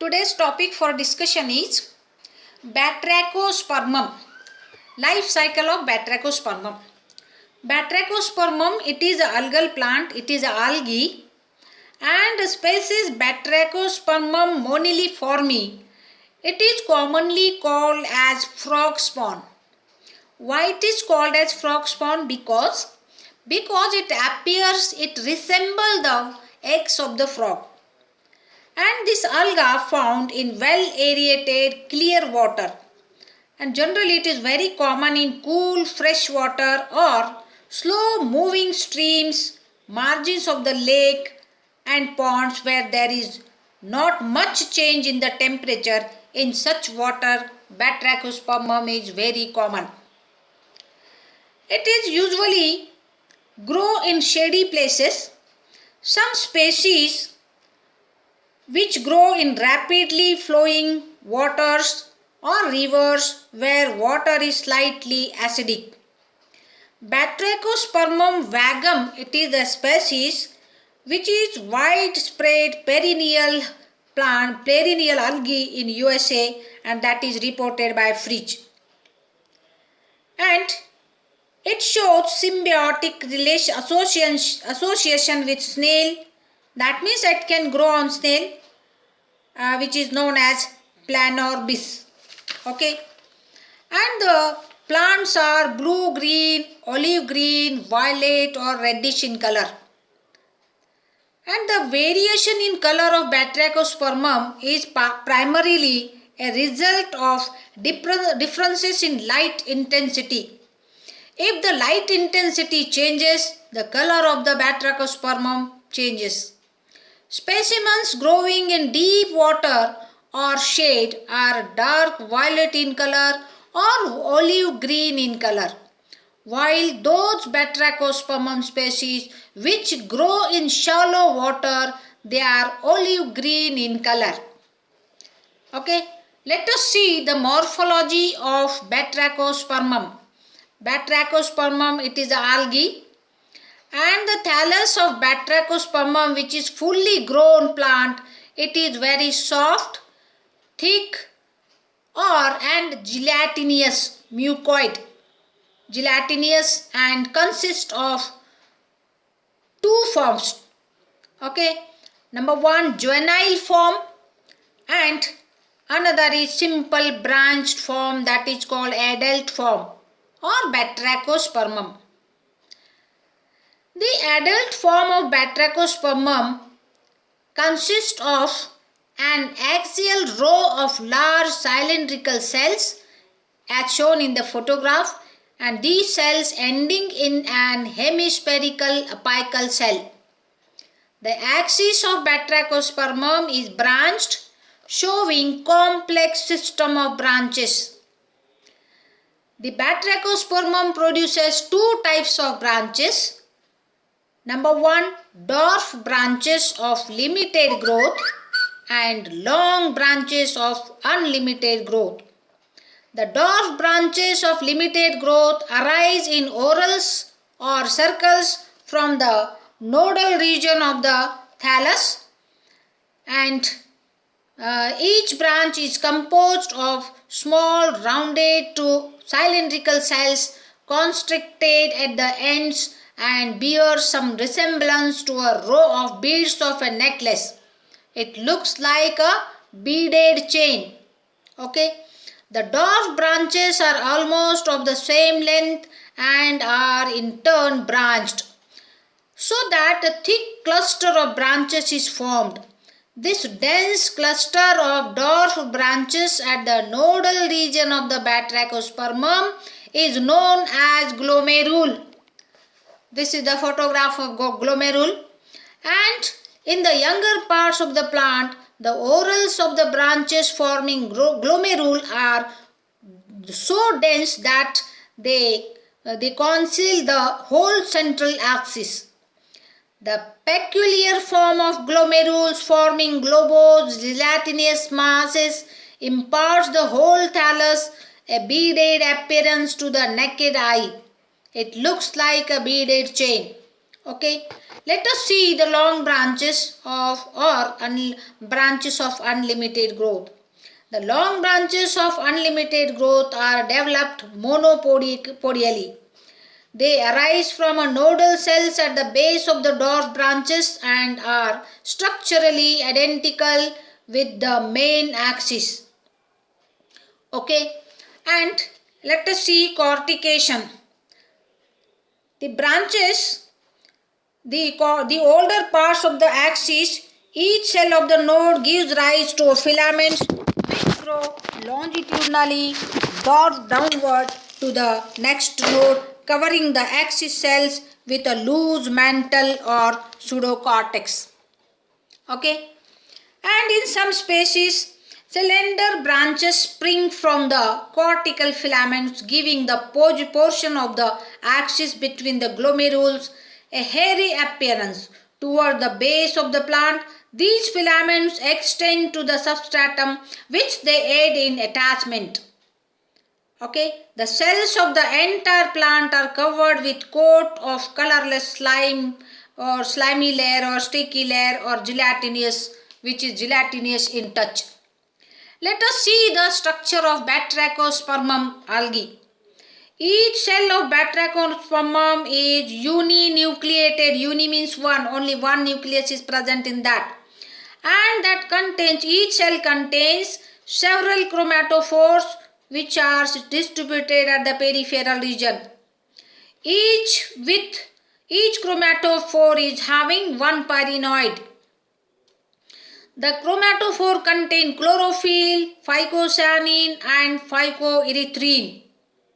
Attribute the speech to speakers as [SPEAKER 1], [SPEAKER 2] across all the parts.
[SPEAKER 1] Today's topic for discussion is Batrachospermum. Life cycle of Batrachospermum. Batrachospermum, it is an algal plant, it is an algae, and species Batrachospermum moniliforme. It is commonly called as frog spawn. Why it is called as frog spawn? Because it appears, it resembles the eggs of the frog. And this alga found in well aerated clear water, and generally it is very common in cool fresh water or slow moving streams, margins of the lake and ponds where there is not much change in the temperature. In such water, Batrachospermum is very common. It is usually grow in shady places. Some species which grow in rapidly flowing waters or rivers where water is slightly acidic. Batrachospermum vagum, it is a species which is widespread perennial algae in USA, and that is reported by Fridge. And it shows symbiotic association with snail. That means it can grow on snail, which is known as Planorbis. Okay. And the plants are blue, green, olive green, violet or reddish in color. And the variation in color of Batrachospermum is primarily a result of differences in light intensity. If the light intensity changes, the color of the Batrachospermum changes. Specimens growing in deep water or shade are dark violet in color or olive green in color, while those Batrachospermum species which grow in shallow water, they are olive green in color. Okay, let us see the morphology of Batrachospermum. Batrachospermum, it is an algae, and the thallus of Batrachospermum, which is fully grown plant, it is very soft, thick and gelatinous, mucoid, gelatinous, and consists of two forms. Okay, number one, juvenile form, and another is simple branched form, that is called adult form or Batrachospermum. The adult form of Batrachospermum consists of an axial row of large cylindrical cells as shown in the photograph, and these cells ending in an hemispherical apical cell. The axis of Batrachospermum is branched, showing complex system of branches. The Batrachospermum produces two types of branches. Number one, dwarf branches of limited growth and long branches of unlimited growth. The dwarf branches of limited growth arise in whorls or circles from the nodal region of the thallus, and each branch is composed of small rounded to cylindrical cells constricted at the ends and bears some resemblance to a row of beads of a necklace. It looks like a beaded chain. Okay. The dwarf branches are almost of the same length and are in turn branched, so that a thick cluster of branches is formed. This dense cluster of dwarf branches at the nodal region of the Batrachospermum is known as glomerule. This is the photograph of glomerule, and in the younger parts of the plant, the whorls of the branches forming glomerule are so dense that they conceal the whole central axis. The peculiar form of glomerules forming globose gelatinous masses imparts the whole thallus a beaded appearance to the naked eye. It looks like a beaded chain. Okay, let us see the long branches of branches of unlimited growth. The long branches of unlimited growth are developed monopodially. They arise from a nodal cells at the base of the dwarf branches and are structurally identical with the main axis. Okay, and let us see cortication. The branches, the older parts of the axis, each cell of the node gives rise to filaments which grow longitudinally downward to the next node, covering the axis cells with a loose mantle or pseudocortex. Okay, and in some species, slender branches spring from the cortical filaments, giving the portion of the axis between the glomerules a hairy appearance. Toward the base of the plant, these filaments extend to the substratum, which they aid in attachment. Okay, the cells of the entire plant are covered with coat of colorless slime or slimy layer or sticky layer or gelatinous, which is gelatinous in touch. Let us see the structure of Batrachospermum algae. Each cell of Batrachospermum is uninucleated. Uni means one, only one nucleus is present in that. And that contains, each cell contains several chromatophores which are distributed at the peripheral region. Each chromatophore is having one pyrenoid. The chromatophore contain chlorophyll, phycocyanin and phycoerythrin.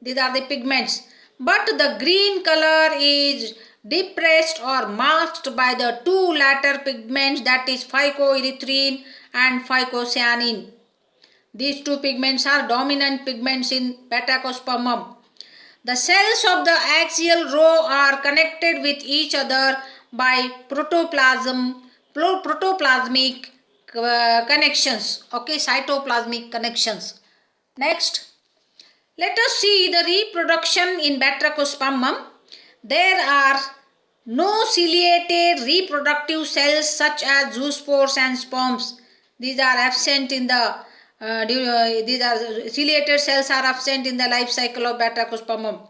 [SPEAKER 1] These are the pigments. But the green color is depressed or masked by the two latter pigments, that is phycoerythrin and phycocyanin. These two pigments are dominant pigments in Batrachospermum. The cells of the axial row are connected with each other by protoplasmic connections. Okay, cytoplasmic connections. Next, let us see the reproduction in Batrachospermum. There are no ciliated reproductive cells such as zoospores and sperms. These are absent in the ciliated cells are absent in the life cycle of Batrachospermum.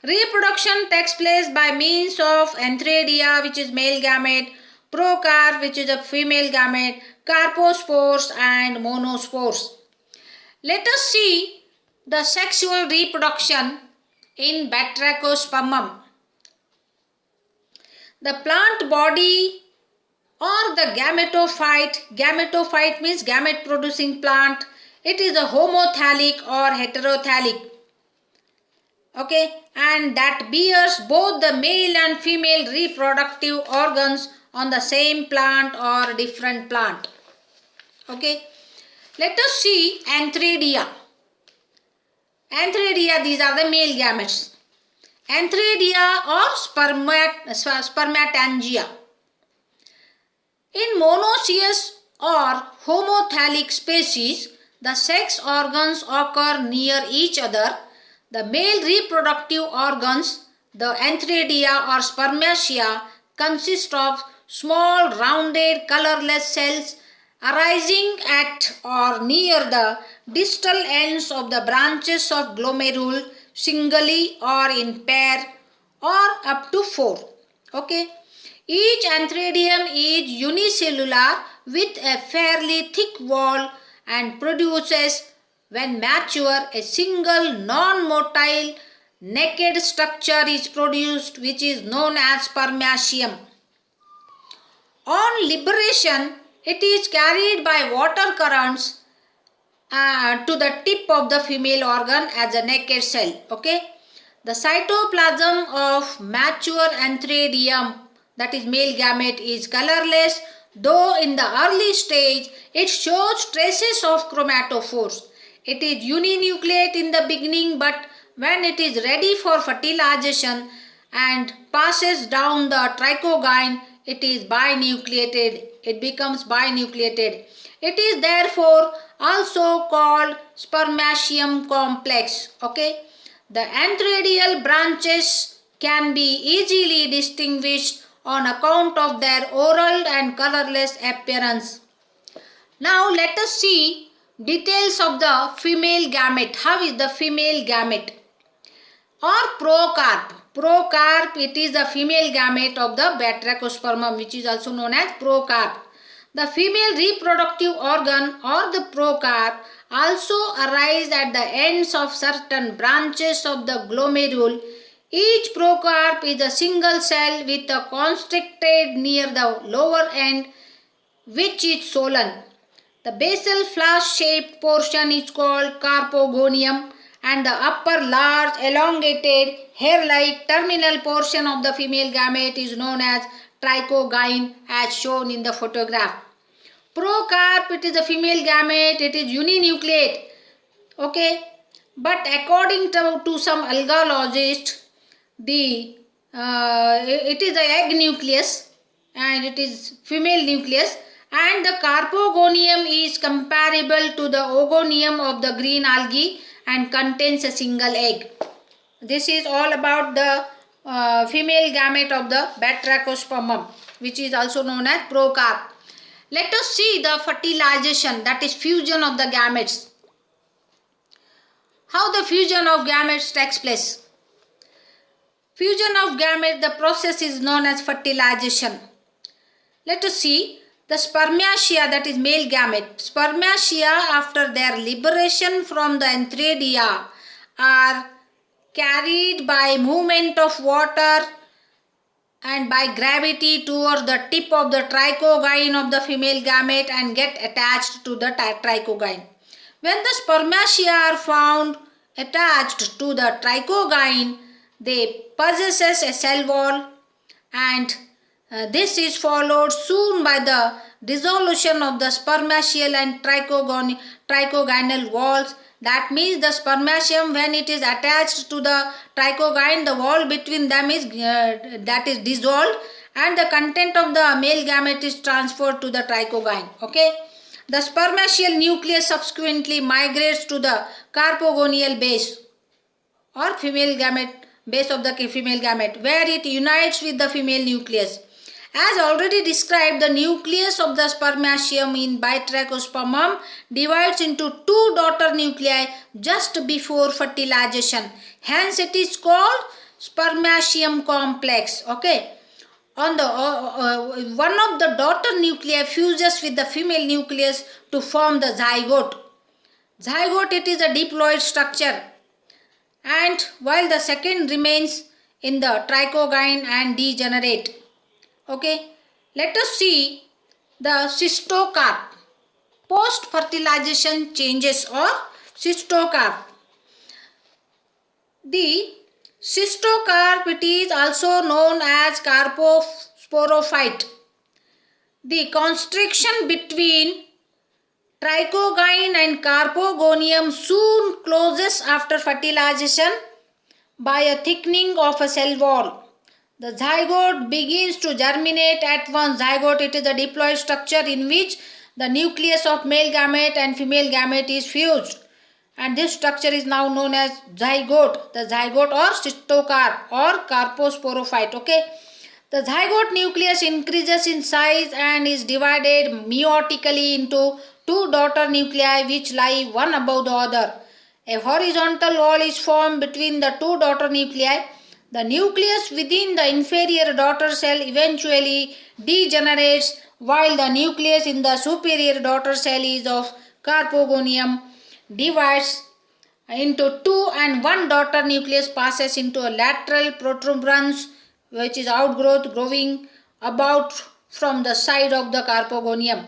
[SPEAKER 1] Reproduction takes place by means of antheridia, which is male gamete, procarp, which is a female gamete, carpospores and monospores. Let us see the sexual reproduction in Batrachospermum. The plant body or the gametophyte means gamete producing plant. It is a homothallic or heterothallic. Okay, and that bears both the male and female reproductive organs on the same plant or different plant. Okay, let us see antheridia. Antheridia, these are the male gametes. Antheridia or spermatangia. In monoecious or homothallic species, the sex organs occur near each other. The male reproductive organs, the antheridia or spermatia, consist of small rounded colorless cells arising at or near the distal ends of the branches of glomerule, singly or in pair or up to 4. Okay. Each antheridium is unicellular with a fairly thick wall and produces, when mature, a single non-motile naked structure is produced, which is known as spermaceum. On liberation, it is carried by water currents to the tip of the female organ as a naked cell. Okay, the cytoplasm of mature antheridium, that is male gamete, is colorless, though in the early stage it shows traces of chromatophores. It is uninucleate in the beginning, but when it is ready for fertilization and passes down the trichogyne, it is binucleated. It becomes binucleated. It is therefore also called spermaceum complex. Okay, the antheridial branches can be easily distinguished on account of their oral and colorless appearance. Now let us see details of the female gamete. How is the female gamete? Or procarp. Procarp, it is the female gamete of the Batrachospermum, which is also known as procarp. The female reproductive organ or the procarp also arise at the ends of certain branches of the glomerule. Each procarp is a single cell with a constricted near the lower end, which is swollen. The basal flask-shaped portion is called carpogonium, and the upper large elongated hair-like terminal portion of the female gamete is known as trichogyne, as shown in the photograph. Procarp, it is a female gamete, it is uninucleate. Okay, but according to some algologists, it is the egg nucleus and it is female nucleus, and the carpogonium is comparable to the ogonium of the green algae and contains a single egg. This is all about the female gamete of the Batrachospermum, which is also known as procarp. Let us see the fertilization, that is fusion of the gametes. How the fusion of gametes takes place? Fusion of gametes, the process is known as fertilization. Let us see the spermatia, that is male gamete. Spermatia, after their liberation from the enthradia, are carried by movement of water and by gravity towards the tip of the trichogyne of the female gamete and get attached to the trichogyne. When the spermatia are found attached to the trichogyne, they possess a cell wall, and this is followed soon by the dissolution of the spermatial and trichogynal walls. That means the spermatium, when it is attached to the trichogyne, the wall between them is dissolved, and the content of the male gamete is transferred to the trichogyne. Okay. The spermatial nucleus subsequently migrates to the carpogonial base or female gamete, base of the female gamete, where it unites with the female nucleus. As already described, the nucleus of the spermatium in Batrachospermum divides into two daughter nuclei just before fertilization. Hence, it is called spermatium complex. Okay. On the one of the daughter nuclei fuses with the female nucleus to form the zygote. Zygote, it is a diploid structure, and while the second remains in the trichogyne and degenerate. Okay, let us see the cystocarp. Post-fertilization changes or cystocarp. The cystocarp, it is also known as carposporophyte. The constriction between trichogyne and carpogonium soon closes after fertilization by a thickening of a cell wall. The zygote begins to germinate at once. Zygote, it is a diploid structure in which the nucleus of male gamete and female gamete is fused, and this structure is now known as zygote. The zygote or cystocarp or carposporophyte. Okay. The zygote nucleus increases in size and is divided meiotically into two daughter nuclei which lie one above the other. A horizontal wall is formed between the two daughter nuclei. The nucleus within the inferior daughter cell eventually degenerates, while the nucleus in the superior daughter cell is of carpogonium divides into two, and one daughter nucleus passes into a lateral protuberance, which is outgrowth growing about from the side of the carpogonium.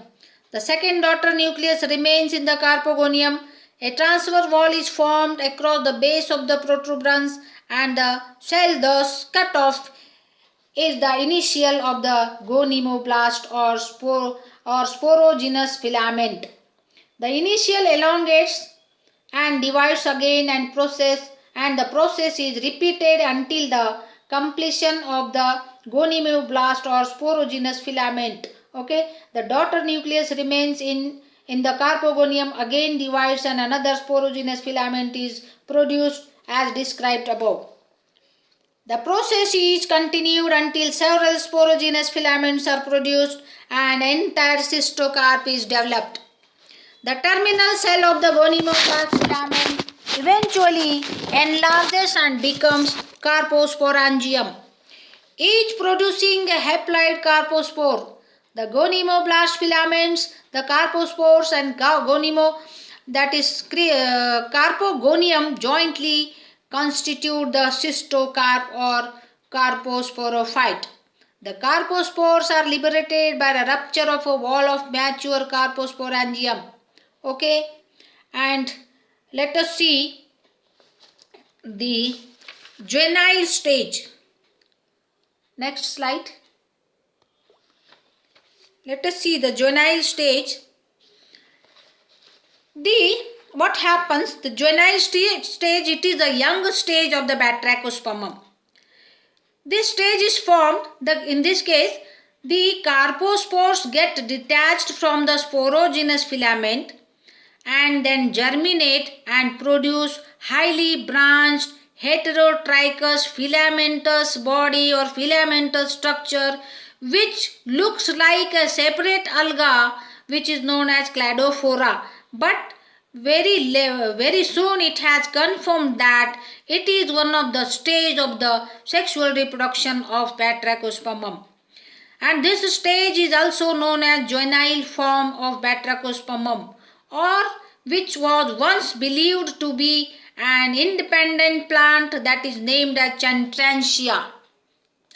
[SPEAKER 1] The second daughter nucleus remains in the carpogonium. A transverse wall is formed across the base of the protuberance, and the cell thus cut off is the initial of the gonymoblast or sporogenous filament. The initial elongates and divides again and the process is repeated until the completion of the gonymoblast or sporogenous filament. Okay, the daughter nucleus remains in the carpogonium, again divides, and another sporogenous filament is produced as described above. The process is continued until several sporogenous filaments are produced and entire cystocarp is developed. The terminal cell of the gonimoblast filament eventually enlarges and becomes carposporangium, each producing a haploid carpospore. The gonimoblast filaments, the carpospores and carpogonium jointly constitute the cystocarp or carposporophyte. The carpospores are liberated by the rupture of a wall of mature carposporangium. Okay, and let us see the juvenile stage. Next slide. Let us see the juvenile stage. What happens? The juvenile stage, it is the young stage of the batrachospermum. This stage is formed, in this case, the carpospores get detached from the sporogenous filament and then germinate and produce highly branched heterotrichous filamentous body or filamentous structure which looks like a separate alga which is known as cladophora, but very soon it has confirmed that it is one of the stage of the sexual reproduction of batrachospermum, and this stage is also known as juvenile form of batrachospermum, or which was once believed to be an independent plant that is named as Chantrantia.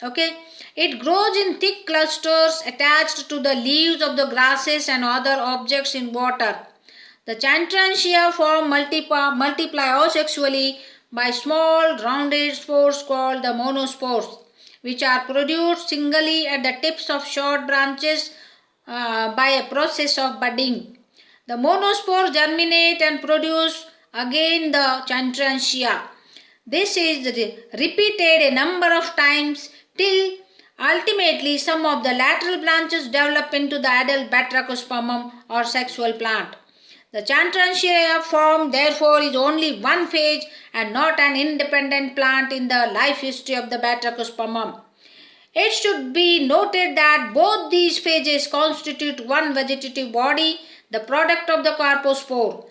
[SPEAKER 1] Okay, it grows in thick clusters attached to the leaves of the grasses and other objects in water. The Chantrantia form multiply asexually by small rounded spores called the monospores, which are produced singly at the tips of short branches by a process of budding. The monospores germinate and produce again the Chantrantia. This is repeated a number of times till ultimately some of the lateral branches develop into the adult batrachospermum or sexual plant. The Chantrantia form therefore is only one phase and not an independent plant in the life history of the batrachospermum. It should be noted that both these phases constitute one vegetative body, the product of the carpospore.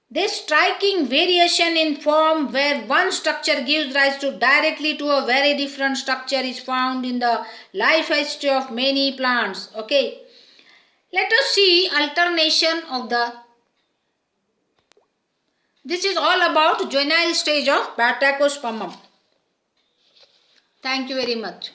[SPEAKER 1] This striking variation in form where one structure gives rise directly to a very different structure is found in the life history of many plants. Okay, let us see alternation of the. This is all about juvenile stage of batrachospermum. Thank you very much.